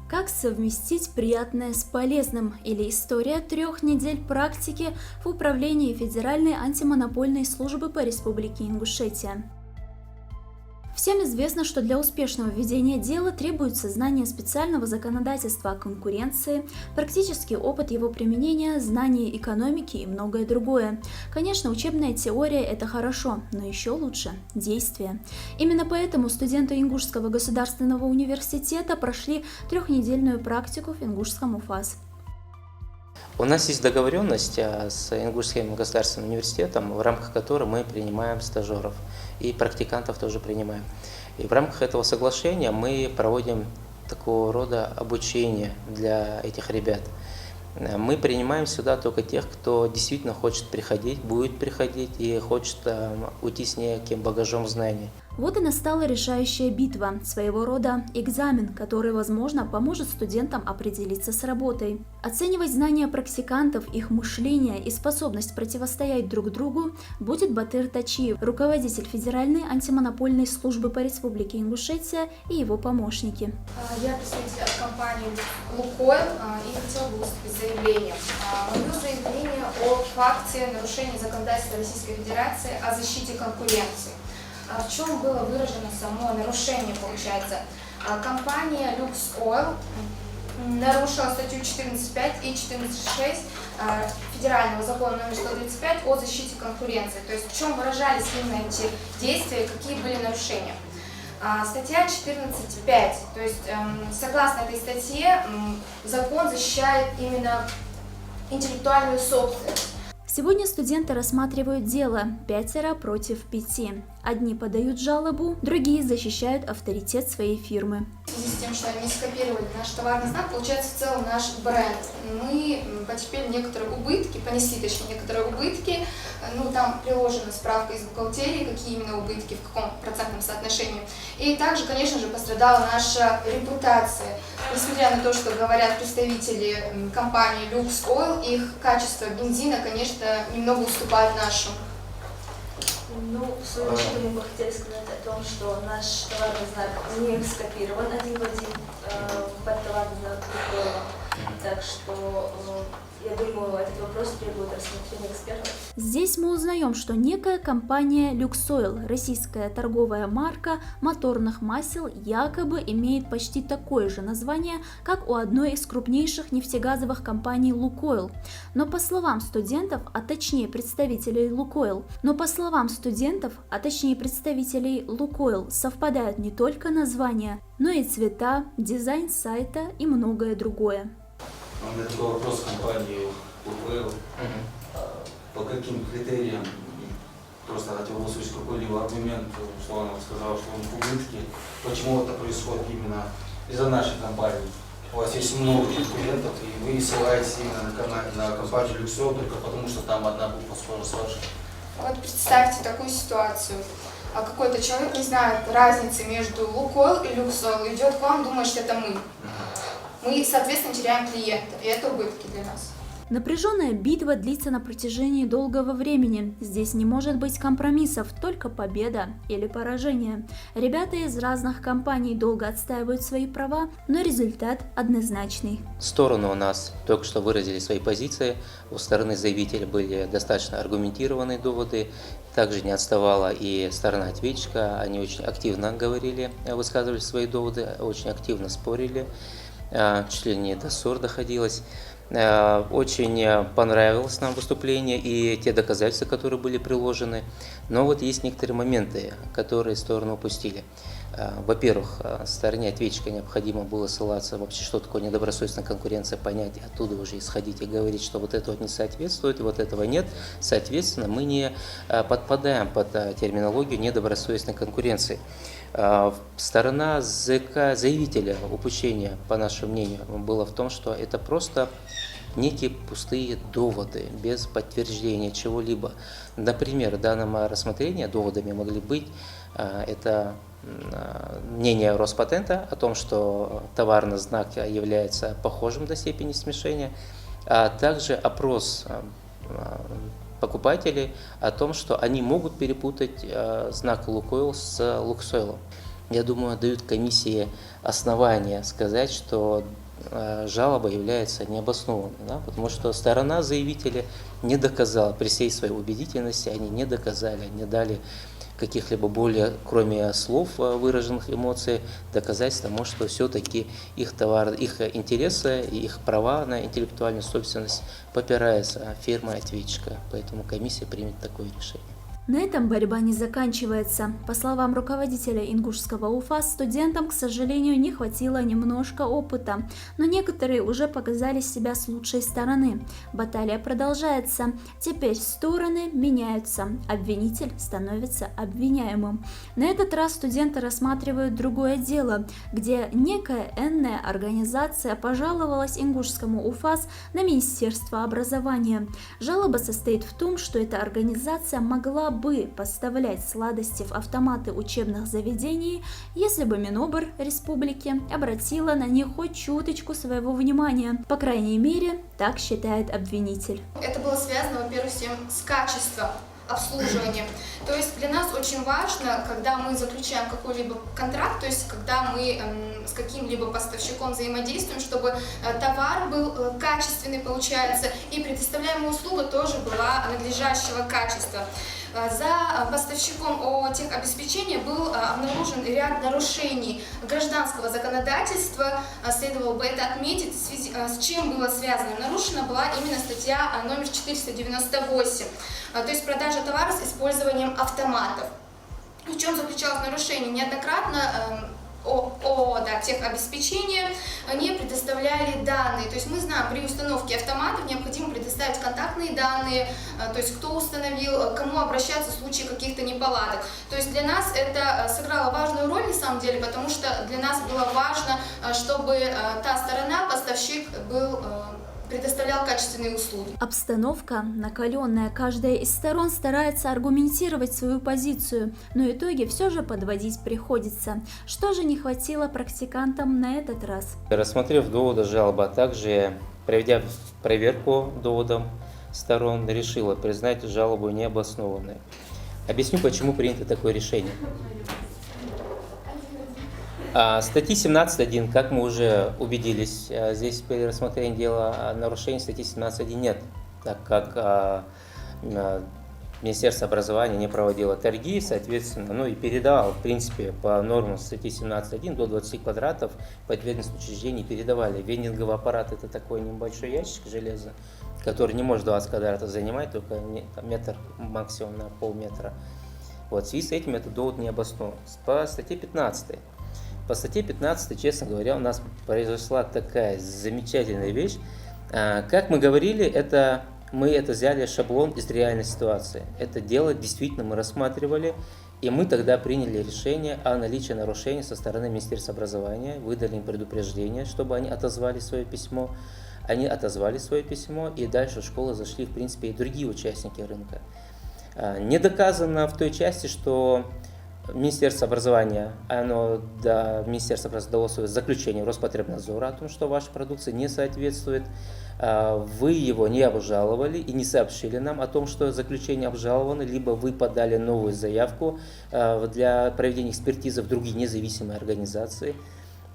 Как совместить приятное с полезным? Или история 3 недель практики в управлении Федеральной антимонопольной службы по Республике Ингушетия. Всем известно, что для успешного ведения дела требуется знание специального законодательства о конкуренции, практический опыт его применения, знание экономики и многое другое. Конечно, учебная теория – это хорошо, но еще лучше – действие. Именно поэтому студенты Ингушского государственного университета прошли 3-недельную практику в Ингушском УФАС. У нас есть договоренность с Ингушским государственным университетом, в рамках которой мы принимаем стажеров и практикантов тоже принимаем. И в рамках этого соглашения мы проводим такого рода обучение для этих ребят. Мы принимаем сюда только тех, кто действительно хочет приходить, будет приходить и хочет уйти с неким багажом знаний. Вот и настала решающая битва, своего рода экзамен, который, возможно, поможет студентам определиться с работой. Оценивать знания практикантов, их мышление и способность противостоять друг другу будет Батыр Тачиев, руководитель Федеральной антимонопольной службы по Республике Ингушетия, и его помощники. Я представитель от компании «Лукойл» и хотела бы выступить с заявлением. Мое заявление о факте нарушения законодательства Российской Федерации о защите конкуренции. В чем было выражено само нарушение, получается? Компания Lux Oil нарушила статью 14.5 и 14.6 Федерального закона номер 135 о защите конкуренции. То есть в чем выражались именно эти действия, какие были нарушения? Статья 14.5, то есть согласно этой статье закон защищает именно интеллектуальную собственность. Сегодня студенты рассматривают дело 5 против 5. Одни подают жалобу, другие защищают авторитет своей фирмы. В связи с тем, что они скопировали наш товарный знак, получается в целом наш бренд. Мы потерпели некоторые убытки, понесли точнее некоторые убытки. Там приложена справка из бухгалтерии, какие именно убытки, в каком процентном соотношении. И также, конечно же, пострадала наша репутация. Несмотря на то, что говорят представители компании Lux Oil, их качество бензина, конечно, немного уступает нашему. В свою защиту мы бы хотели сказать о том, что наш товарный знак не скопирован один в один под товарный знак Лукойла. Так что, я думаю, этот вопрос требует рассмотрения экспертов. Здесь мы узнаем, что некая компания Luxoil, российская торговая марка моторных масел, якобы имеет почти такое же название, как у одной из крупнейших нефтегазовых компаний Lukoil. Но по словам студентов, а точнее представителей Lukoil, совпадают не только названия, но и цвета, дизайн сайта и многое другое. У меня такой вопрос компании Лукойл. По каким критериям, просто хотел бы услышать какой-либо аргумент, что он сказал, что он в убытке, почему это происходит именно из-за нашей компании. У вас есть много конкурентов, и вы ссылаетесь именно на компанию Luxoil только потому, что там одна буква схожа с вашей. Вот представьте такую ситуацию. Какой-то человек не знает разницы между Lukoil и Luxoil, идет к вам, думает, что это мы. Мы, соответственно, теряем клиента, и это убытки для нас. Напряженная битва длится на протяжении долгого времени. Здесь не может быть компромиссов, только победа или поражение. Ребята из разных компаний долго отстаивают свои права, но результат однозначный. Стороны у нас только что выразили свои позиции. У стороны заявителя были достаточно аргументированные доводы. Также не отставала и сторона ответчика. Они очень активно говорили, высказывали свои доводы, очень активно спорили. Чуть ли не до ссор доходилось. Очень понравилось нам выступление и те доказательства, которые были приложены. Но вот есть некоторые моменты, которые стороны упустили. Во-первых, стороне ответчика необходимо было ссылаться вообще, что такое недобросовестная конкуренция, понять, оттуда уже исходить и говорить, что вот это вот не соответствует, вот этого нет. Соответственно, мы не подпадаем под терминологию недобросовестной конкуренции. Сторона ЗК заявителя упущения, по нашему мнению, было в том, что это просто некие пустые доводы, без подтверждения чего-либо. Например, в данном рассмотрении доводами могли быть это мнение Роспатента о том, что товарный знак является похожим до степени смешения, а также опрос покупателей о том, что они могут перепутать знак Лукойл с Луксойлом. я думаю, дают комиссии основания сказать, что жалоба является необоснованной, да, потому что сторона заявителя не доказала, при всей своей убедительности, они не доказали, не дали каких-либо более, кроме слов, выраженных эмоций, доказательств тому, что все-таки их товар, их интересы и их права на интеллектуальную собственность попираются фирмой-ответчика. Поэтому комиссия примет такое решение. На этом борьба не заканчивается. По словам руководителя ингушского УФАС, студентам, к сожалению, не хватило немножко опыта, но некоторые уже показали себя с лучшей стороны. Баталия продолжается. Теперь стороны меняются. Обвинитель становится обвиняемым. На этот раз студенты рассматривают другое дело, где некая энная организация пожаловалась ингушскому УФАС на Министерство образования. Жалоба состоит в том, что эта организация могла бы поставлять сладости в автоматы учебных заведений, если бы Минобр республики обратила на них хоть чуточку своего внимания. По крайней мере, так считает обвинитель. Это было связано, во-первых, с качеством обслуживания. То есть для нас очень важно, когда мы заключаем какой-либо контракт, то есть когда мы с каким-либо поставщиком взаимодействуем, чтобы товар был качественный, получается, и предоставляемая услуга тоже была надлежащего качества. За поставщиком техобеспечения был обнаружен ряд нарушений гражданского законодательства, следовало бы это отметить, в связи с чем было связано. Нарушена была именно статья номер 498, то есть продажа товара с использованием автоматов. В чем заключалось нарушение? Неоднократно техобеспечения не предоставляли данные. То есть мы знаем, при установке автоматов необходимо предоставить контактные данные, то есть кто установил, кому обращаться в случае каких-то неполадок. То есть для нас это сыграло важную роль на самом деле, потому что для нас было важно, чтобы та сторона, поставщик, предоставлял качественные услуги. Обстановка накаленная, каждая из сторон старается аргументировать свою позицию, но итоги все же подводить приходится. Что же не хватило практикантам на этот раз? Рассмотрев доводы жалобы, а также проведя проверку доводам сторон, решила признать жалобу необоснованной. Объясню, почему принято такое решение. Статьи 17.1, как мы уже убедились, здесь при рассмотрении дела нарушений статьи 17.1 нет, так как Министерство образования не проводило торги, соответственно, и передавало, в принципе, по нормам статьи 17.1 до 20 квадратов подведомственные учреждения передавали. Вендинговый аппарат – это такой небольшой ящик железа, который не может 20 квадратов занимать, только метр максимум на полметра. В связи с этим этот довод не обоснован. По статье 15. По статье 15, честно говоря, у нас произошла такая замечательная вещь. Как мы говорили, мы взяли шаблон из реальной ситуации. Это дело действительно мы рассматривали, и мы тогда приняли решение о наличии нарушений со стороны Министерства образования, выдали им предупреждение, чтобы они отозвали свое письмо. Они отозвали свое письмо, и дальше в школу зашли, в принципе, и другие участники рынка. Не доказано в той части, что Министерство образования, Министерство образования дало свое заключение Роспотребнадзора о том, что ваша продукция не соответствует. Вы его не обжаловали и не сообщили нам о том, что заключение обжаловано, либо вы подали новую заявку для проведения экспертизы в другие независимые организации.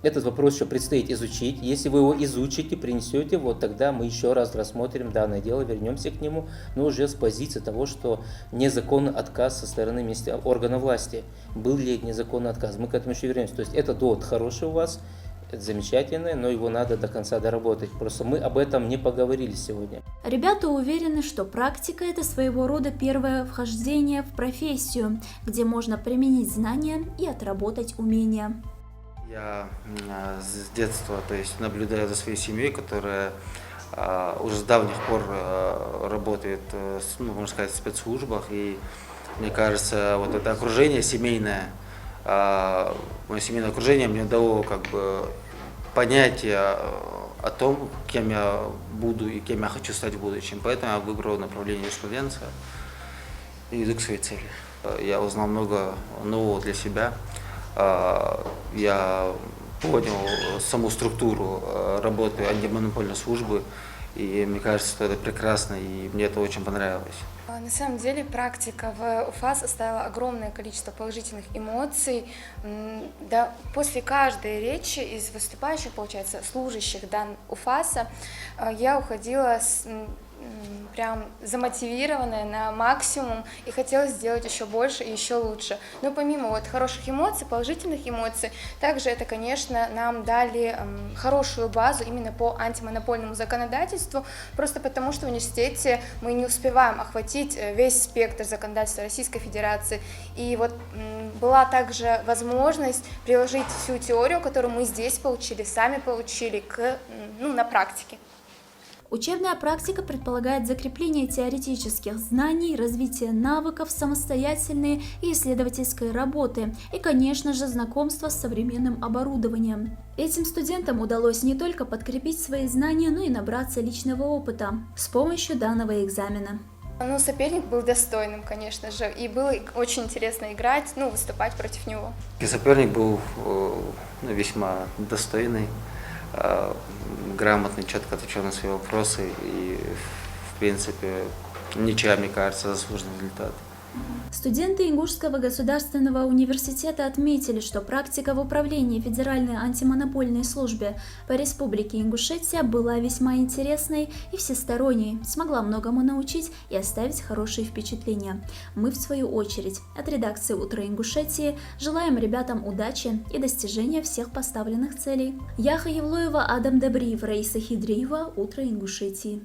Этот вопрос еще предстоит изучить. Если вы его изучите, принесете, тогда мы еще раз рассмотрим данное дело, вернемся к нему, но уже с позиции того, что незаконный отказ со стороны органа власти. Был ли незаконный отказ? Мы к этому еще вернемся. То есть это довод хороший у вас, это замечательно, но его надо до конца доработать. Просто мы об этом не поговорили сегодня. Ребята уверены, что практика – это своего рода первое вхождение в профессию, где можно применить знания и отработать умения. Я с детства, наблюдаю за своей семьей, которая уже с давних пор работает, можно сказать, в спецслужбах, и мне кажется, это окружение семейное, мое семейное окружение мне дало понятие о том, кем я буду и кем я хочу стать в будущем. Поэтому я выбрал направление юриспруденция и иду к своей цели. Я узнал много нового для себя. Я понял саму структуру работы антимонопольной службы И мне кажется, что это прекрасно, и мне это очень понравилось. На самом деле практика в УФАС оставила огромное количество положительных эмоций. Да, после каждой речи из выступающих, получается, служащих УФАСа, я уходила прям замотивированная на максимум и хотела сделать еще больше и еще лучше. Но помимо вот хороших эмоций, положительных эмоций, также это, конечно, нам дали хорошую базу именно по антимонопольному законодательству, просто потому что в университете мы не успеваем охватить весь спектр законодательства Российской Федерации. И вот была также возможность приложить всю теорию, которую мы здесь получили, сами получили, на практике. Учебная практика предполагает закрепление теоретических знаний, развитие навыков, самостоятельной и исследовательской работы и, конечно же, знакомство с современным оборудованием. Этим студентам удалось не только подкрепить свои знания, но и набраться личного опыта с помощью данного экзамена. Соперник был достойным, конечно же, и было очень интересно играть, выступать против него. И соперник был весьма достойный, грамотный, четко отвечал на свои вопросы, и, в принципе, ничья, мне кажется, заслуженный результат. Студенты Ингушского государственного университета отметили, что практика в управлении Федеральной антимонопольной службе по Республике Ингушетия была весьма интересной и всесторонней, смогла многому научить и оставить хорошие впечатления. Мы, в свою очередь, от редакции «Утро Ингушетии» желаем ребятам удачи и достижения всех поставленных целей. Яха Евлоева, Адам Добриев, Раиса Хидриева, «Утро Ингушетии».